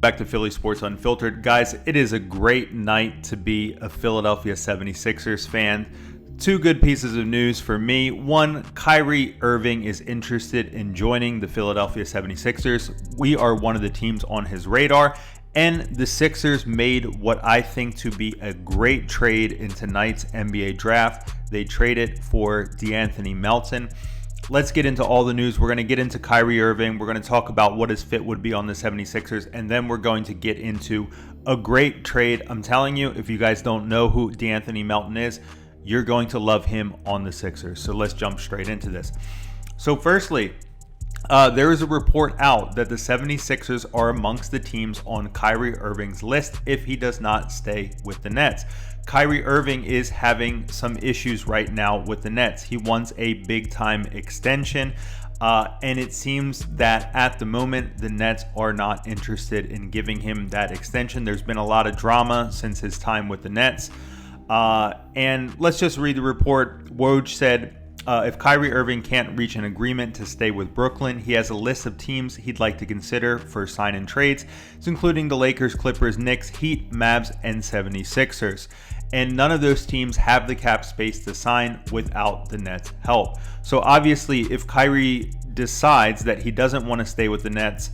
Back to Philly Sports Unfiltered. Guys, it is a great night to be a Philadelphia 76ers fan. Two good pieces of news for me. One, Kyrie Irving is interested in joining the Philadelphia 76ers. We are one of the teams on his radar. And the Sixers made what I think to be a great trade in tonight's NBA draft. They traded for De'Anthony Melton. Let's get into all the news. We're going to get into Kyrie Irving. We're going to talk about what his fit would be on the 76ers. And then we're going to get into a great trade. I'm telling you, if you guys don't know who De'Anthony Melton is, you're going to love him on the Sixers. So let's jump straight into this. So firstly, there is a report out that the 76ers are amongst the teams on Kyrie Irving's list if he does not stay with the Nets. Kyrie Irving is having some issues right now with the Nets. He wants a big-time extension, and it seems that at the moment, the Nets are not interested in giving him that extension. There's been a lot of drama since his time with the Nets. And let's just read the report. Woj said, if Kyrie Irving can't reach an agreement to stay with Brooklyn, he has a list of teams he'd like to consider for sign-in trades. It's including the Lakers, Clippers, Knicks, Heat, Mavs, and 76ers. And none of those teams have the cap space to sign without the Nets' help. So obviously, if Kyrie decides that he doesn't want to stay with the Nets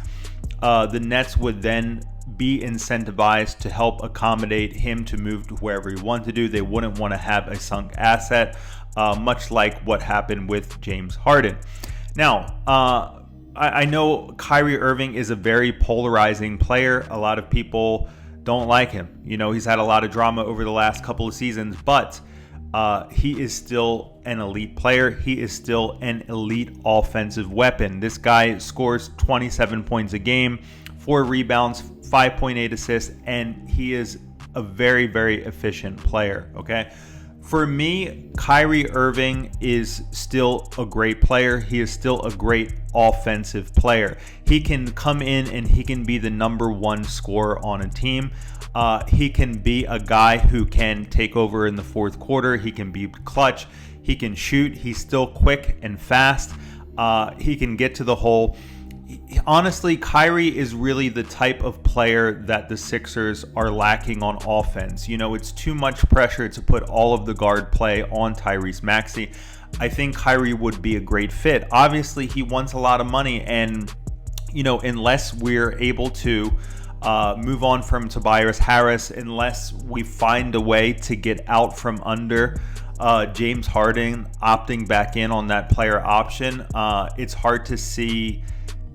would then be incentivized to help accommodate him to move to wherever he wants to do. They wouldn't want to have a sunk asset, much like what happened with James Harden. Now, I know Kyrie Irving is a very polarizing player. A lot of people don't like him. You know, he's had a lot of drama over the last couple of seasons, but he is still an elite player. He is still an elite offensive weapon. This guy scores 27 points a game, 4 rebounds, 5.8 assists, and he is a very, very efficient player, okay? For me, Kyrie Irving is still a great player. He is still a great offensive player. He can come in and he can be the number one scorer on a team. He can be a guy who can take over in the fourth quarter. He can be clutch. He can shoot. He's still quick and fast. He can get to the hole. Honestly, Kyrie is really the type of player that the Sixers are lacking on offense. You know, it's too much pressure to put all of the guard play on Tyrese Maxey. I think Kyrie would be a great fit. Obviously, he wants a lot of money, and, you know, unless we're able to move on from Tobias Harris, unless we find a way to get out from under James Harden opting back in on that player option, it's hard to see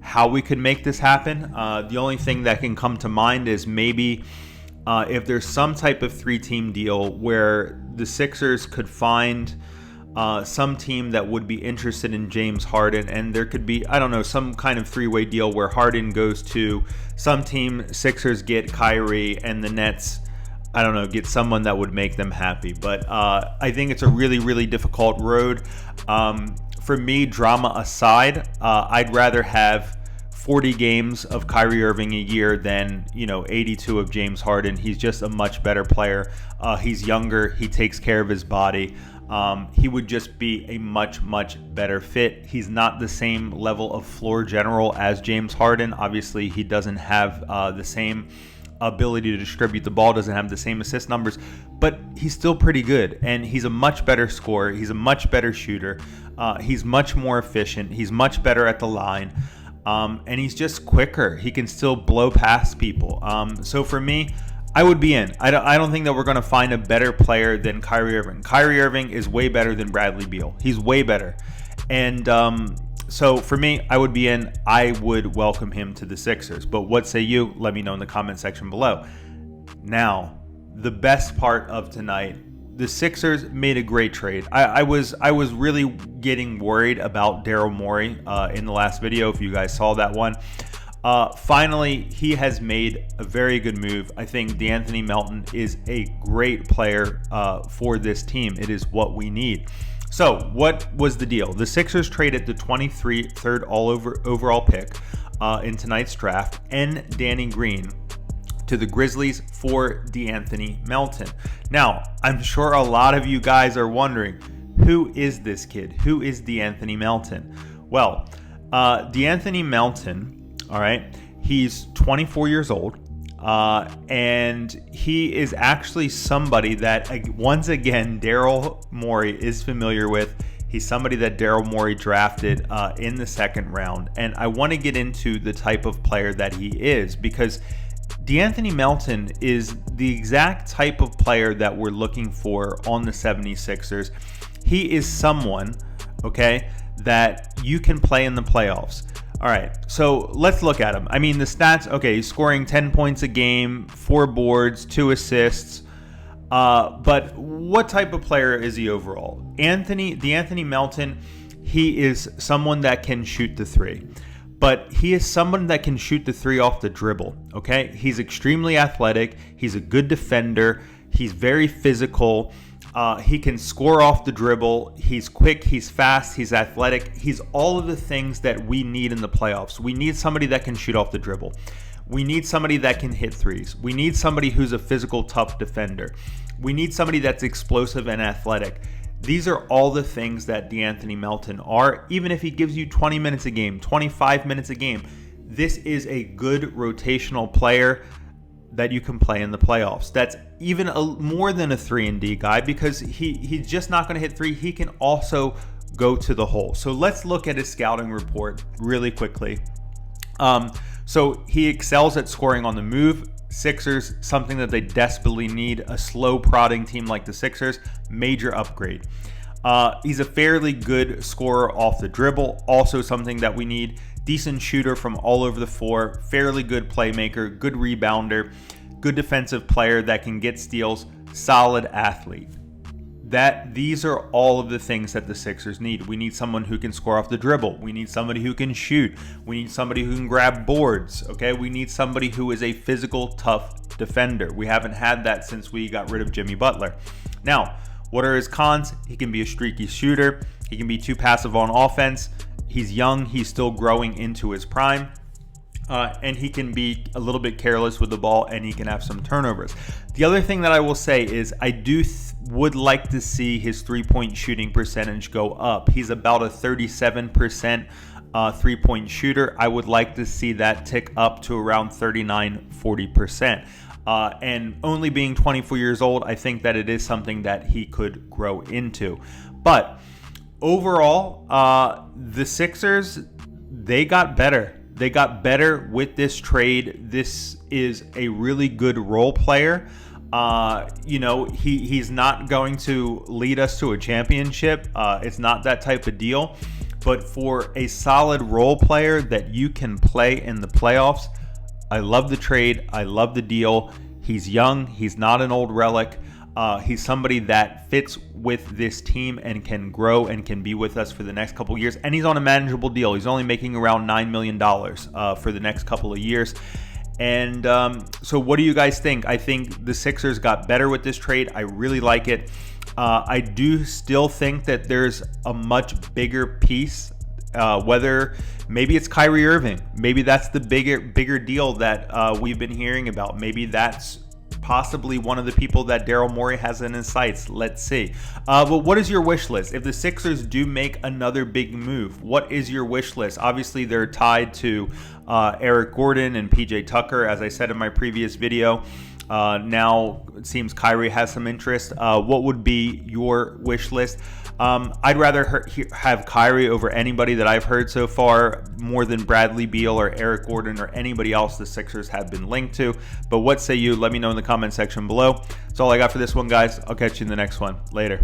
how we could make this happen. The only thing that can come to mind is maybe if there's some type of 3-team deal where the Sixers could find some team that would be interested in James Harden, and there could be, I don't know, some kind of 3-way deal where Harden goes to some team, Sixers get Kyrie, and the Nets, I don't know, get someone that would make them happy. But I think it's a really, really difficult road. For me, drama aside, I'd rather have 40 games of Kyrie Irving a year than, 82 of James Harden. He's just a much better player. He's younger. He takes care of his body. He would just be a much, much better fit. He's not the same level of floor general as James Harden. Obviously, he doesn't have the same ability to distribute the ball, doesn't have the same assist numbers, but he's still pretty good, and he's a much better scorer. He's a much better shooter. He's much more efficient. He's much better at the line, and he's just quicker. He can still blow past people. So for me, I would be in. I don't think that we're going to find a better player than Kyrie Irving. Kyrie Irving is way better than Bradley Beal. He's way better. And so for me, I would be in. I would welcome him to the Sixers. But what say you? Let me know in the comment section below. Now, the best part of tonight, the Sixers made a great trade. I was really getting worried about Daryl Morey in the last video, if you guys saw that one. Finally, he has made a very good move. I think De'Anthony Melton is a great player for this team. It is what we need. So what was the deal? The Sixers traded the 23rd overall pick in tonight's draft and Danny Green to the Grizzlies for De'Anthony Melton. Now, I'm sure a lot of you guys are wondering, who is this kid? Who is De'Anthony Melton? Well, De'Anthony Melton, all right, He's 24 years old. And he is actually somebody that, once again, Daryl Morey is familiar with. He's somebody that Daryl Morey drafted in the second round. And I want to get into the type of player that he is, because De'Anthony Melton is the exact type of player that we're looking for on the 76ers. He is someone, okay, that you can play in the playoffs. All right, so let's look at him. I mean, the stats, okay, he's scoring 10 points a game, 4 boards, 2 assists. But what type of player is he overall? De'Anthony Melton, he is someone that can shoot the three. But he is someone that can shoot the three off the dribble, okay? He's extremely athletic. He's a good defender. He's very physical. He can score off the dribble. He's quick. He's fast. He's athletic. He's all of the things that we need in the playoffs. We need somebody that can shoot off the dribble. We need somebody that can hit threes. We need somebody who's a physical, tough defender. We need somebody that's explosive and athletic. These are all the things that De'Anthony Melton are. Even if he gives you 20 minutes a game, 25 minutes a game, this is a good rotational player that you can play in the playoffs. That's even more than a 3-and-D guy, because he's just not going to hit three. He can also go to the hole. So let's look at his scouting report really quickly. So he excels at scoring on the move. Sixers, something that they desperately need. A slow prodding team like the Sixers, major upgrade. He's a fairly good scorer off the dribble, also something that we need. Decent shooter from all over the floor, fairly good playmaker, good rebounder, good defensive player that can get steals, solid athlete. These are all of the things that the Sixers need. We need someone who can score off the dribble. We need somebody who can shoot. We need somebody who can grab boards. Okay, we need somebody who is a physical, tough defender. We haven't had that since we got rid of Jimmy Butler. Now, what are his cons? He can be a streaky shooter. He can be too passive on offense. He's young. He's still growing into his prime. And he can be a little bit careless with the ball, and he can have some turnovers. The other thing that I will say is I would like to see his three-point shooting percentage go up. He's about a 37% three-point shooter. I would like to see that tick up to around 39-40%. And only being 24 years old, I think that it is something that he could grow into. But overall, the Sixers, they got better. They got better with this trade. This is a really good role player. He's not going to lead us to a championship. It's not that type of deal. But for a solid role player that you can play in the playoffs, I love the trade. I love the deal. He's young. He's not an old relic. He's somebody that fits with this team and can grow and can be with us for the next couple of years. And he's on a manageable deal. He's only making around $9 million for the next couple of years. And so what do you guys think? I think the Sixers got better with this trade. I really like it. I do still think that there's a much bigger piece, whether maybe it's Kyrie Irving. Maybe that's the bigger deal that we've been hearing about. Maybe that's possibly one of the people that Daryl Morey has in his sights. Let's see. But what is your wish list? If the Sixers do make another big move, what is your wish list? Obviously, they're tied to Eric Gordon and PJ Tucker, as I said in my previous video. Now it seems Kyrie has some interest. What would be your wish list? I'd rather have Kyrie over anybody that I've heard so far, more than Bradley Beal or Eric Gordon or anybody else the Sixers have been linked to. But what say you? Let me know in the comment section below. That's all I got for this one, guys. I'll catch you in the next one. Later.